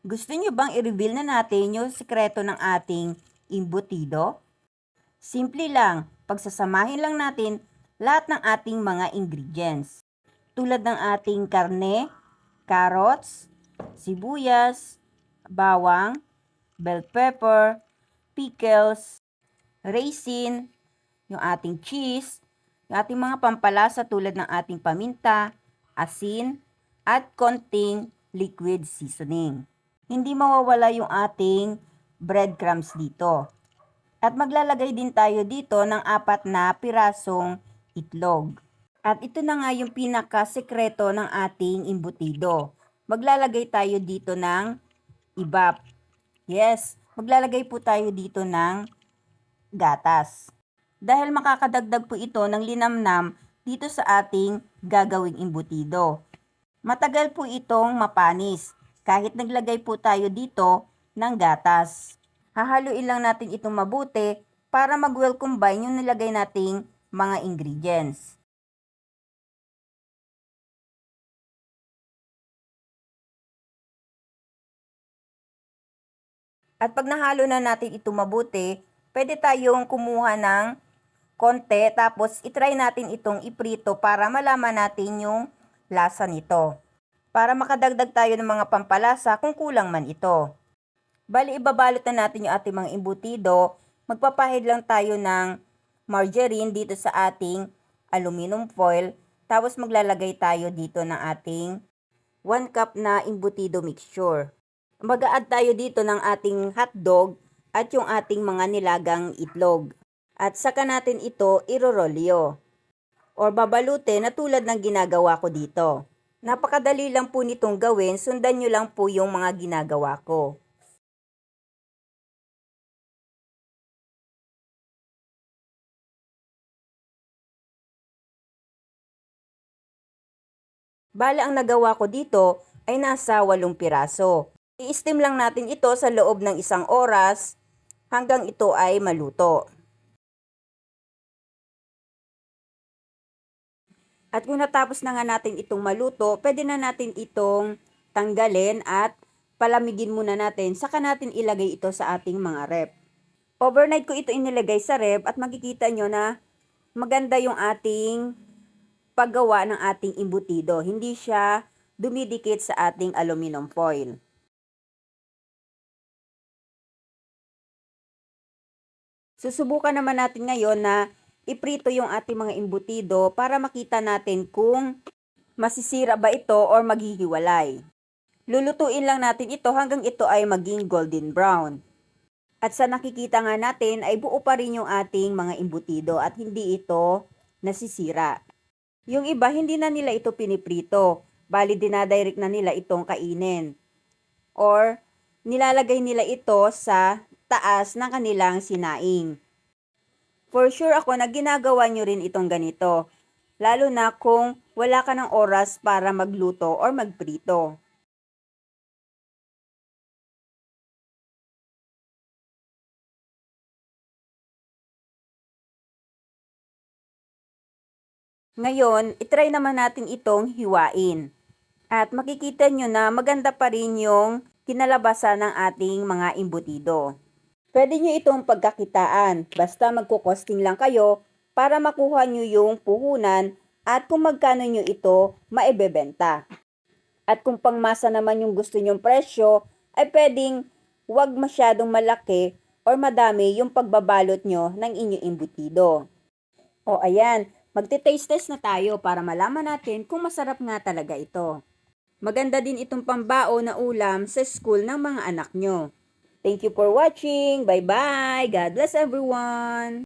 Gusto nyo bang i-reveal na natin yung sikreto ng ating embutido? Simple lang, pagsasamahin lang natin lahat ng ating mga ingredients. Tulad ng ating karne, carrots, sibuyas, bawang, bell pepper, pickles, raisin, yung ating cheese, yung ating mga pampalasa tulad ng ating paminta, asin, at konting liquid seasoning. Hindi mawawala yung ating breadcrumbs dito. At maglalagay din tayo dito ng 4 na pirasong itlog. At ito na nga yung pinaka-sekreto ng ating embutido. Maglalagay tayo dito ng ibap. Yes, maglalagay po tayo dito ng gatas. Dahil makakadagdag po ito ng linamnam dito sa ating gagawing embutido. Matagal po itong mapanis kahit naglagay po tayo dito ng gatas. Hahaluin lang natin itong mabuti para mag-well combine yung nilagay nating mga ingredients. At pag nahalo na natin ito mabuti, pwede tayong kumuha ng konti tapos itry natin itong iprito para malaman natin yung lasa nito. Para makadagdag tayo ng mga pampalasa kung kulang man ito. Bali, ibabalot na natin yung ating mga embutido. Magpapahid lang tayo ng margarine dito sa ating aluminum foil. Tapos maglalagay tayo dito ng ating 1 cup na embutido mixture. Mag-a-add tayo dito ng ating hotdog at yung ating mga nilagang itlog. At saka natin ito irorolyo or babalutin na tulad ng ginagawa ko dito. Napakadali lang po nitong gawin, sundan nyo lang po yung mga ginagawa ko. Bale, ang nagawa ko dito ay nasa 8 piraso. I-steam lang natin ito sa loob ng 1 oras hanggang ito ay maluto. At kung natapos na nga natin itong maluto, pwede na natin itong tanggalin at palamigin muna natin. Saka natin ilagay ito sa ating mga rep. Overnight ko ito inilagay sa rep at makikita nyo na maganda yung ating paggawa ng ating embutido. Hindi siya dumidikit sa ating aluminum foil. Susubukan naman natin ngayon na iprito yung ating mga embutido para makita natin kung masisira ba ito or maghihiwalay. Lulutuin lang natin ito hanggang ito ay maging golden brown. At sa nakikita nga natin ay buo pa rin yung ating mga embutido at hindi ito nasisira. Yung iba hindi na nila ito piniprito, bali dinadirect na nila itong kainin. Or nilalagay nila ito sa taas ng kanilang sinaing. For sure ako na ginagawa nyo rin itong ganito, lalo na kung wala ka ng oras para magluto or magprito. Ngayon, itry naman natin itong hiwain. At makikita nyo na maganda pa rin yung kinalabasan ng ating mga embutido. Pwede nyo itong pagkakitaan, basta magkukosting lang kayo para makuha nyo yung puhunan at kung magkano nyo ito maibebenta. At kung pangmasa naman yung gusto nyong presyo, ay pwedeng wag masyadong malaki or madami yung pagbabalot nyo ng inyong embutido. O ayan, magte-taste test na tayo para malaman natin kung masarap nga talaga ito. Maganda din itong pambao na ulam sa school ng mga anak nyo. Thank you for watching. Bye-bye. God bless everyone.